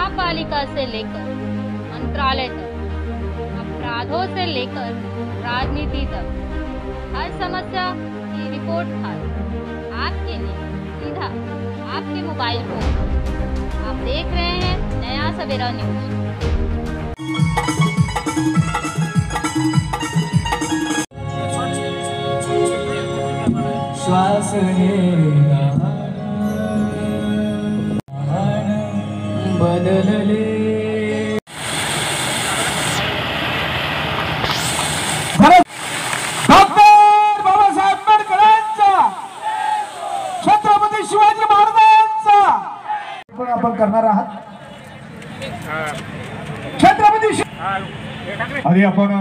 महापालिका से लेकर मंत्रालय तक, अपराधों से लेकर राजनीति तक, हर समस्या की रिपोर्ट खास आपके लिए सीधा आपके मोबाइल फोन। आप देख रहे हैं नया सवेरा न्यूज। श्वास बदलले डॉक्टर बाबासाहेब आंबेडकरांचा, छत्रपती शिवाजी महाराजांचा आपण करणार आहात। छत्रपती आणि आपण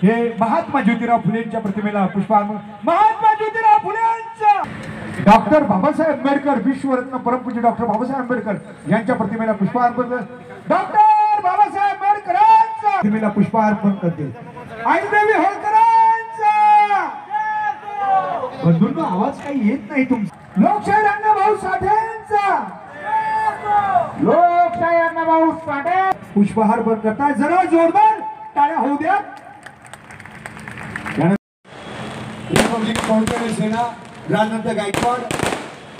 हे महात्मा ज्योतिराव फुलेंच्या प्रतिमेला पुष्पहार, महात्मा ज्योतिराव फुलेंच्या डॉक्टर बाबासाहेब आंबेडकर, विश्वरत्न परमपूज्य डॉक्टर बाबासाहेब आंबेडकर यांच्या प्रतिमेला पुष्पहार अर्पण, डॉक्टर बाबासाहेब आंबेडकरांच्या प्रतिमेला पुष्पहार अर्पण करते आईदेवी होळकरांचा। बंधूंनो, आवाज काही येत नाही तुमचा। लोकशाही अण्णाभाऊ साठेंचा, लोकशाही अण्णाभाऊ साठे पुष्पहार अर्पण करताय। जरा जोरदार टाळ्या होऊ द्या। रिपब्लिक काउंटर सेना, राजनंद गायकवाड,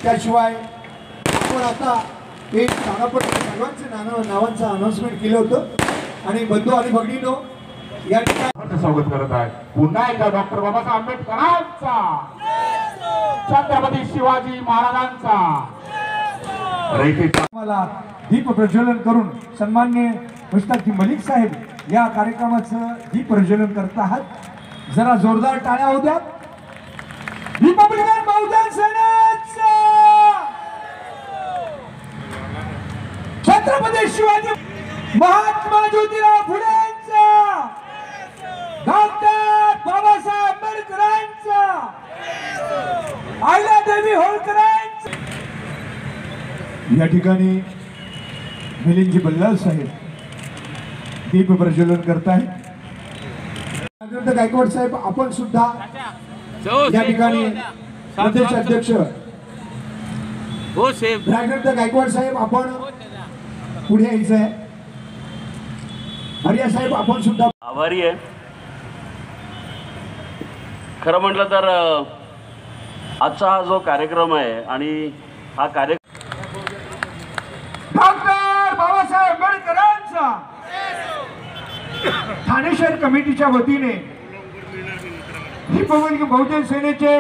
त्याशिवाय आपण आता एक सर्वांच्या नावांचं अनाउन्समेंट केलं होतं आणि बंधू आणि भगिनींनो या ठिकाणी स्वागत करत आहे पुन्हा एकदा डॉक्टर बाबासाहेब आंबेडकरांचा, छत्रपती शिवाजी महाराजांचा। मला दीप प्रज्वलन करून सन्माननीय मुश्ताकी मलिक साहेब या कार्यक्रमाचं दीप प्रज्वलन करत आहात। जरा जोरदार टाळ्या होऊ द्या। रिपब्लिकन बहुजन सेनेचा, छत्रपती शिवाजी, महात्मा ज्योतिराव फुलेंचा, डॉक्टर बाबासाहेब आंबेडकरांचा, अहिल्यादेवी होळकरांचा। या ठिकाणी मिलिंदजी बल्लाळ साहेब दीप प्रज्वलन करतायत। गायकवाड साहेब आपण सुद्धा या ठिकाणी प्रदेश अध्यक्ष राजनंद गायकवाड साहेब आपण पुढे यायचं आहे। हरिया साहेब आपण सुद्धा आभारी आहे। खरं म्हटलं तर आजचा हा जो कार्यक्रम आहे आणि हा कार्यक्रम डॉक्टर बाबासाहेब आंबेडकरांचा ठाणे शहर कमिटीच्या वतीने रिपब्लिकन बहुजन सेनेचे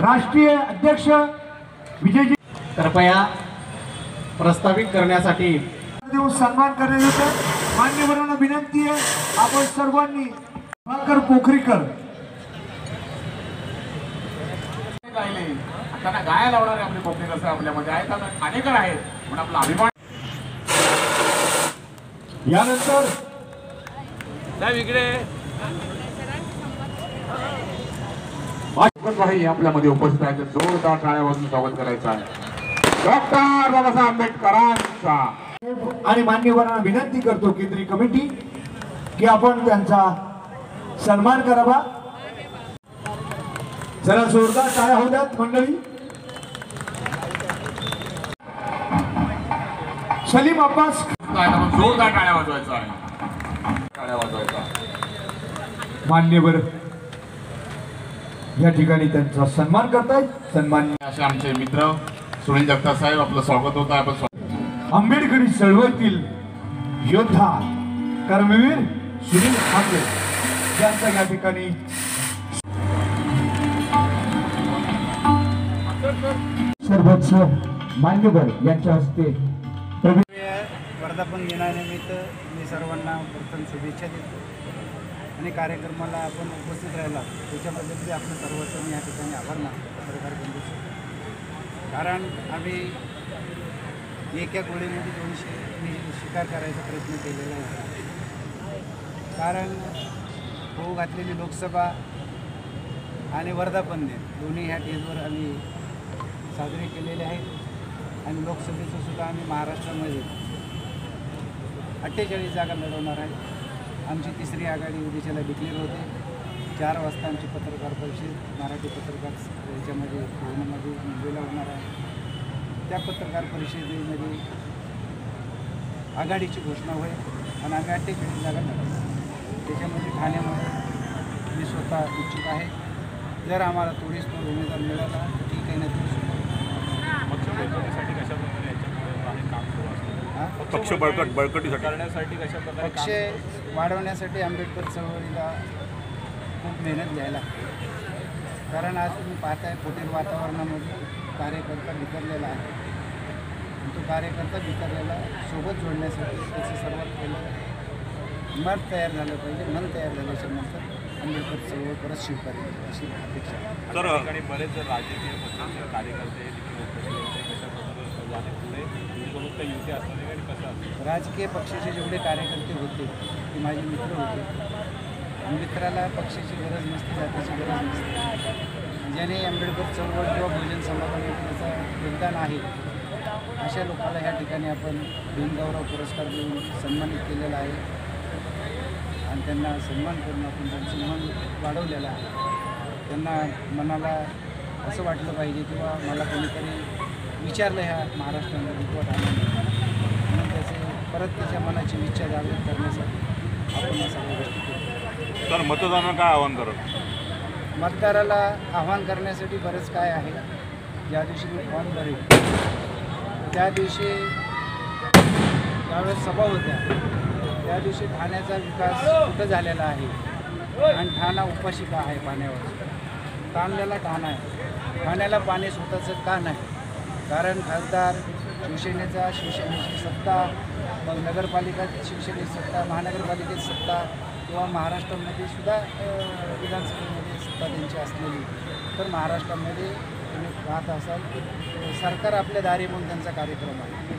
राष्ट्रीय अध्यक्ष विजयजी कृपया प्रस्तावित करण्यासाठी देऊन सन्मान करण्यात येतो। मान्यवरांना विनंती आहे आपण सर्वांनी प्रभाकर पोखरीकर त्यांना गाया लावणारे आपले पोखरीकर साहेब आपल्यामध्ये आहेत, आता ठाणेकर आहेत पण आपला अभिमान। यानंतर आपल्यामध्ये उपस्थित आहे, जोरदार टाळ्या वाजवून स्वागत करायचं आहे डॉक्टर बाबासाहेब आंबेडकरांचा। आणि मान्यवरांना विनंती करतो केंद्रीय कमिटी की आपण त्यांचा सन्मान करावा। जरा जोरदार टाळ्या होऊ द्यात मंडळी। सलीम अब्बास, जोरदार टाळ्या वाजवायचा आहे, टाळ्या वाजवायचा। मान्यवर या ठिकाणी त्यांचा सन्मान करतायत। सन्मान्य असे आमचे मित्र सुनील जगताप साहेब आपलं स्वागत होतं। आपण आंबेडकरी चळवळीतील योद्धा कर्मवीर सुनील ठाकरे यांचा या ठिकाणी सर्वोच्च मान्यवर यांच्या हस्ते वर्धापन दिनानिमित्त मी सर्वांना प्रथम शुभेच्छा देतो आणि कार्यक्रमाला आपण उपस्थित राहिला त्याच्याबद्दल बी आपण सर्वांचं मी या ठिकाणी आभार मानतो पत्रकार बंधू, कारण आम्ही एका गोळीमध्ये 200 शिकार करायचा प्रयत्न केलेला आहे। कारण होऊ घातलेली लोकसभा आणि वर्धापन दिन दोन्ही ह्या डेजवर आम्ही साजरे केलेले आहेत आणि लोकसभेचं सुद्धा आम्ही महाराष्ट्रामध्ये 48 जागा लढवणार आहे। आमची तिसरी आघाडी उद्याच्याला डिक्लेअर होते। 4 वाजता आमची पत्रकार परिषद मराठी पत्रकार याच्यामध्ये पुण्यामध्ये मुंबईला होणार आहे। त्या पत्रकार परिषदेमध्ये आघाडीची घोषणा होईल आणि आम्ही 48 जागा लढवू. त्याच्यामध्ये ठाण्यामध्ये मी स्वतः इच्छुक आहे. जर आम्हाला तोडीस तोड उमेदवार मिळाला तर ठीक आहे, नाही पक्ष बळकटीसाठी करण्यासाठी पक्ष वाढवण्यासाठी आंबेडकर चळवळीला खूप मेहनत घ्यायला लागते. कारण आज तुम्ही पाहताय खोटील वातावरणामध्ये कार्यकर्ता बिथरलेला आहे. तो कार्यकर्ता बिथरलेला सोबत जोडण्यासाठी त्याचं सर्वात पहिलं मन तयार झालं पाहिजे. मन तयार झाल्याच्या नंतर आंबेडकर चळवळ परत स्वीकारली अशी अपेक्षा. तर ठिकाणी बरेच राजकीय पक्षाचे कार्यकर्ते युती असणारे आणि कसं राजकीय पक्षाचे जेवढे कार्यकर्ते होते ते माझे मित्र होते. मित्राला पक्षाची गरज नसते, जातीची गरज नसते. ज्याने आंबेडकर चळवळ किंवा बहुजन समाजामध्ये त्याचं योगदान आहे अशा लोकांना ह्या ठिकाणी आपण भीमगौरव पुरस्कार देऊन सन्मानित केलेला आहे आणि त्यांना सन्मान करून आपण त्यांचं मन वाढवलेलं आहे. त्यांना मनाला असं वाटलं पाहिजे किंवा मला कोणीतरी विचारलं ह्या महाराष्ट्रामध्ये किंवा ठाण्यामध्ये, म्हणून त्याचे परत त्याच्या मनाची इच्छा जागृत करण्यासाठी आपण या सगळ्या गोष्टी केल्या. तर मतदारांना काय आवाहन करत? मतदाराला आव्हान करण्यासाठी बरंच काय आहे. ज्या दिवशी मी फॉर्म भरेल त्या दिवशी ज्यावेळेस सभा होत्या त्या दिवशी ठाण्याचा विकास कुठं झालेला आहे आणि ठाणा उपाशी का आहे पाण्यावर. ताणलेला ठाणा आहे. ठाण्याला पाणी स्वतःचं का नाही? कारण खासदार शिवसेनेची सत्ता, मग नगरपालिका शिवसेनेची सत्ता, महानगरपालिकेची सत्ता किंवा महाराष्ट्रामध्ये सुद्धा विधानसभेमध्ये सत्ता त्यांची असलेली. तर महाराष्ट्रामध्ये तुम्ही पाहत असाल सरकार आपल्या दारी म्हणून त्यांचा कार्यक्रम आहे.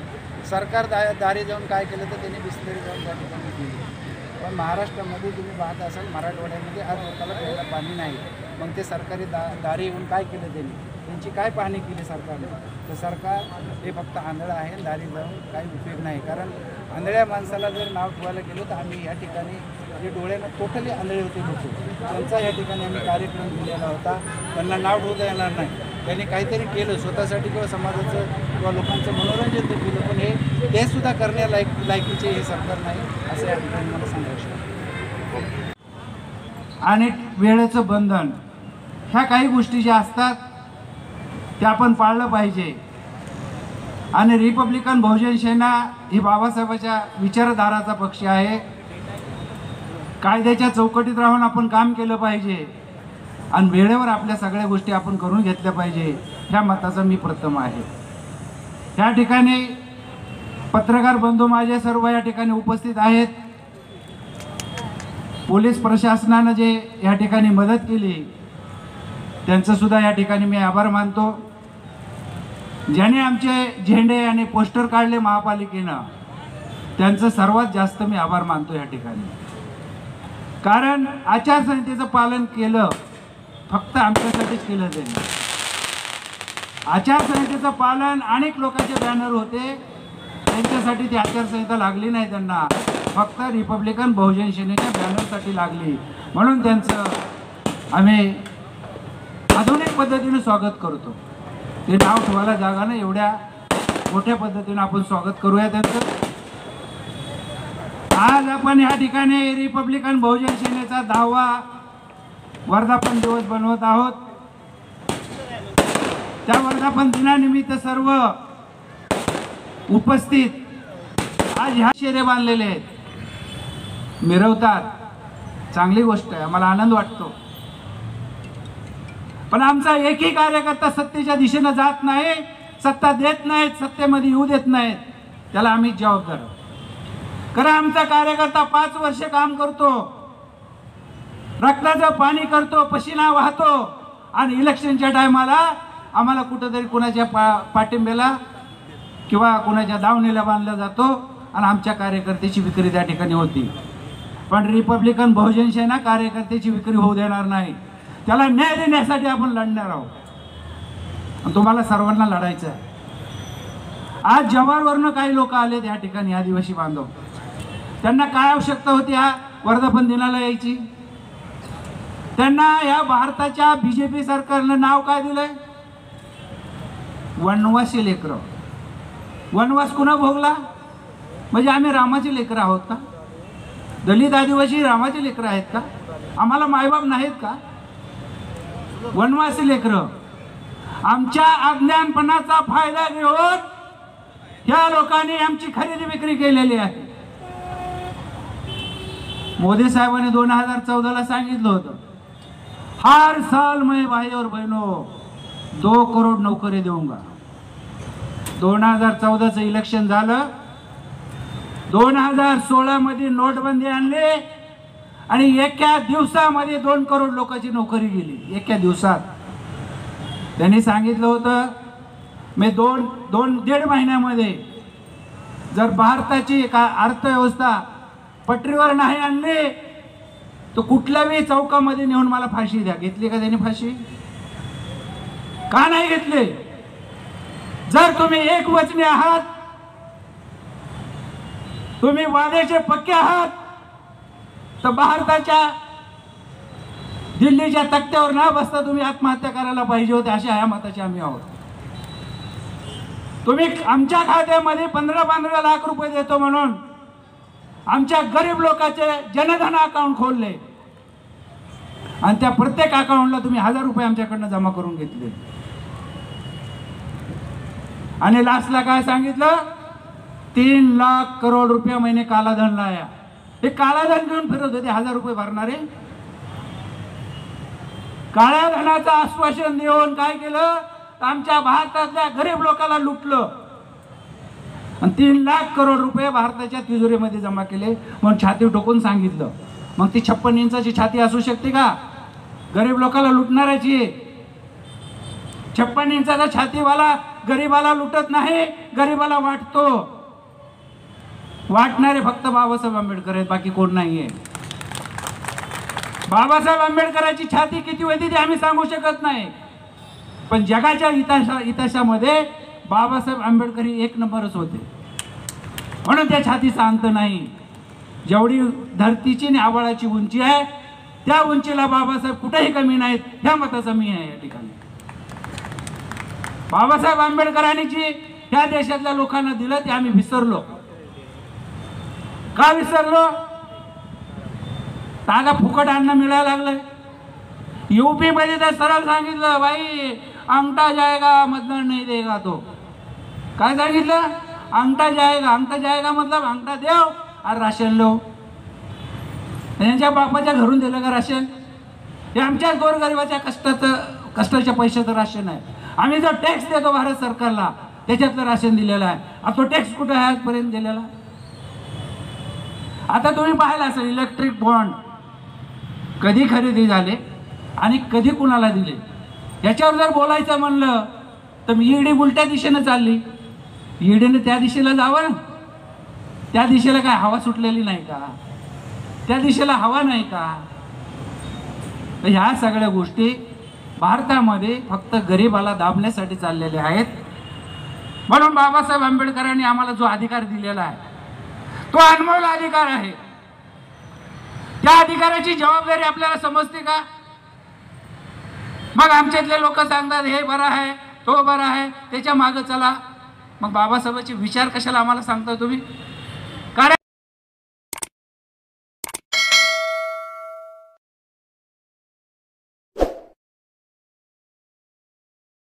सरकार दारी जाऊन काय केलं तर त्यांनी बिस्लरी जाऊन त्या ठिकाणी केली. पण महाराष्ट्रामध्ये तुम्ही पाहत असाल मराठवाड्यामध्ये आज लोकांना प्यायला पाणी नाही. मग ते सरकारी दारी येऊन काय केलं त्यांची काय पाहणी केली सरकारने? तर सरकार हे फक्त आंधळं आहे. दारी जाऊन काही उपयोग नाही. कारण आंधळ्या माणसाला जर नाव ठेवायला गेलो तर आम्ही या ठिकाणी जे डोळ्यानं टोटली आंधळे होते लोक त्यांचा या ठिकाणी आम्ही कार्यक्रम दिलेला होता. त्यांना नाव ठेवता येणार नाही. त्यांनी काहीतरी केलं स्वतःसाठी किंवा समाजाचं किंवा लोकांचं मनोरंजन तर केलं, पण हे सुद्धा करण्या लायकीचे हे सरकार नाही असं या ठिकाणी मला सांगायचं. आणि वेळेचं बंधन ह्या काही गोष्टी ज्या असतात त्या आपण पाळलं पाहिजे. आणि रिपब्लिकन बहुजन सेना ही बाबासाहेबांच्या विचारधाराचा पक्ष आहे. कायद्याच्या चौकटीत राहून आपण काम केलं पाहिजे आणि वेळेवर आपल्या सगळ्या गोष्टी आपण करून घेतल्या पाहिजे ह्या मताचा मी प्रथम आहे. या ठिकाणी पत्रकार बंधू माझे सर्व या ठिकाणी उपस्थित आहेत. पोलीस प्रशासनानं जे या ठिकाणी मदत केली त्यांचं सुद्धा या ठिकाणी मी आभार मानतो. ज्याने आमचे झेंडे आणि पोस्टर काढले महापालिकेनं त्यांचं सर्वात जास्त मी आभार मानतो या ठिकाणी. कारण आचारसंहितेचं पालन केलं फक्त आमच्यासाठीच केलं त्यांनी. आचारसंहितेचं पालन अनेक लोकांचे बॅनर होते त्यांच्यासाठी ती आचारसंहिता लागली नाही. त्यांना फक्त रिपब्लिकन बहुजन सेनेच्या बॅनरसाठी लागली. म्हणून त्यांचं आम्ही आधुनिक पद्धतीने स्वागत करतो. ते नाव ठेवायला जागा नाही एवढ्या मोठ्या पद्धतीने आपण स्वागत करूया त्यांचं. आज आपण या ठिकाणी रिपब्लिकन बहुजन सेनेचा 10वा वर्धापन दिवस बनवत आहोत. त्या वर्धापन दिनानिमित्त सर्व उपस्थित आज ह्या शेरे बांधलेले आहेत, मिरवतात. चांगली गोष्ट आहे, आम्हाला आनंद वाटतो. पण आमचा एकही कार्यकर्ता सत्तेच्या दिशेनं जात नाही, सत्ता देत नाहीत, सत्तेमध्ये येऊ देत नाहीत. त्याला आम्ही जबाबदार आहोत. कारण आमचा कार्यकर्ता 5 वर्ष काम करतो, रक्ताचं पाणी करतो, पसीना वाहतो आणि इलेक्शनच्या टायमाला आम्हाला कुठंतरी कुणाच्या पाठिंब्याला किंवा कुणाच्या दावणीला बांधला जातो आणि आमच्या कार्यकर्त्याची विक्री त्या ठिकाणी होती. पण रिपब्लिकन बहुजन सेना कार्यकर्त्याची विक्री होऊ देणार नाही. त्याला न्याय देण्यासाठी आपण लढणार आहोत आणि तुम्हाला सर्वांना लढायचं आहे. आज जव्हारवरनं काही लोक आले त्या ठिकाणी आदिवासी बांधव. त्यांना काय आवश्यकता होती या वर्धापन दिनाला यायची? त्यांना या भारताच्या बीजेपी सरकारनं नाव काय दिलंय? वनवासी लेकरं. वनवास कुणा भोगला? म्हणजे आम्ही रामाचे लेकरं आहोत का? दलित आदिवासी रामाचे लेकरं आहेत का? आम्हाला मायबाप नाहीत का? वनवासी लेकरं. आमच्या अज्ञानपणाचा फायदा घेऊन ह्या लोकांनी आमची खरेदी विक्री केलेली आहे. मोदी साहेबांनी 2014ला सांगितलं होतं, हर साल मैं भाई और बहनों 2 करोड नोकरी देऊंगा. 2014चं इलेक्शन झालं, 2016 मध्ये नोटबंदी आणली आणि एका दिवसामध्ये 2 करोड लोकांची नोकरी गेली. एका दिवसात. त्यांनी सांगितलं होतं, मी 2-1.5 महिन्यामध्ये जर भारताची अर्थव्यवस्था पटरीवर नाही आणली तर कुठल्याही चौकामध्ये नेऊन मला फाशी द्या. घेतली का त्यांनी फाशी? का नाही घेतली? जर तुम्ही एकवचनी आहात, तुम्ही वाद्याचे पक्के आहात, तर भारताच्या दिल्लीच्या तख्त्यावर न बसता तुम्ही आत्महत्या करायला पाहिजे होते, अशा ह्या मताचे आम्ही आहोत. तुम्ही आमच्या खात्यामध्ये 15-15 लाख रुपये देतो म्हणून आमच्या गरीब लोकांचे जनधन अकाउंट खोलले आणि त्या प्रत्येक अकाउंटला तुम्ही 1000 रुपये आमच्याकडनं जमा करून घेतले. आणि लास्टला काय सांगितलं? 3 लाख करोड रुपये महिने कालाधन लाया. हे कालाधन घेऊन फिरत होते 1000 रुपये भरणारे. काळ्या धनाचं आश्वासन देऊन काय केलं? आमच्या भारतातल्या गरीब लोकांना लुटलं आणि 3 लाख करोड रुपये भारताच्या तिजोरीमध्ये जमा केले म्हणून छाती ठोकून सांगितलं. मग ती 56 इंचाची छाती असू शकते का गरीब लोकांना लुटणाऱ्याची? 56 इंचाचा छातीवाला गरीबाला लुटत नाही, गरीबाला वाटतो. वाटणारे फक्त बाबासाहेब आंबेडकर आहेत, बाकी कोण नाहीये. बाबासाहेब आंबेडकरांची छाती किती होती ते आम्ही सांगू शकत नाही, पण जगाच्या इतिहासामध्ये बाबासाहेब आंबेडकर ही 1 नंबरच होते. म्हणून त्या छातीचा अंत नाही. जेवढी धरतीची आणि आभाळाची उंची आहे त्या उंचीला बाबासाहेब कुठेही कमी नाहीत, ह्या मताचा मी आहे या ठिकाणी. बाबासाहेब आंबेडकरांनी जी ह्या देशातल्या लोकांना दिलं ते आम्ही विसरलो. का विसरलो? तागा फुकट अन्न मिळायला लागलंय. यूपी मध्ये तर सरळ सांगितलं, भाई अंगठा जाएगा मतदान नहीं देगा. तो काय सांगितलं? अंगठा जाएगा. अंगठा जाएगा मतलब अंगठा देव और राशन लो. यांच्या बापाच्या घरून दिलं का राशन? हे आमच्या गोरगरिबाच्या कष्टाच्या पैशाचं राशन आहे. आम्ही जो टॅक्स देतो भारत सरकारला त्याच्यातलं राशन दिलेलं आहे. आता तो टॅक्स कुठे आहे आजपर्यंत दिलेला? आता तुम्ही पाहिलं असेल इलेक्ट्रिक बॉन्ड कधी खरेदी झाले आणि कधी कुणाला दिले, याच्यावर जर बोलायचं म्हणलं तर मी ईडी उलट्या दिशेनं चालली. ईडीने त्या दिशेला जावं. त्या दिशेला काय हवा सुटलेली नाही का? त्या दिशेला हवा नाही का? तर ह्या सगळ्या गोष्टी भारतामध्ये फक्त गरिबाला दाबण्यासाठी चाललेल्या आहेत. म्हणून बाबासाहेब आंबेडकरांनी आम्हाला जो अधिकार दिलेला आहे तो अनमोल अधिकार आहे. त्या अधिकाराची जबाबदारी आपल्याला समजते का? मग आमच्यातले लोक सांगतात हे बरं आहे, तो बरं आहे, त्याच्या मागे चला. मग बाबासाहेबांचे विचार कशाला आम्हाला सांगता तुम्ही?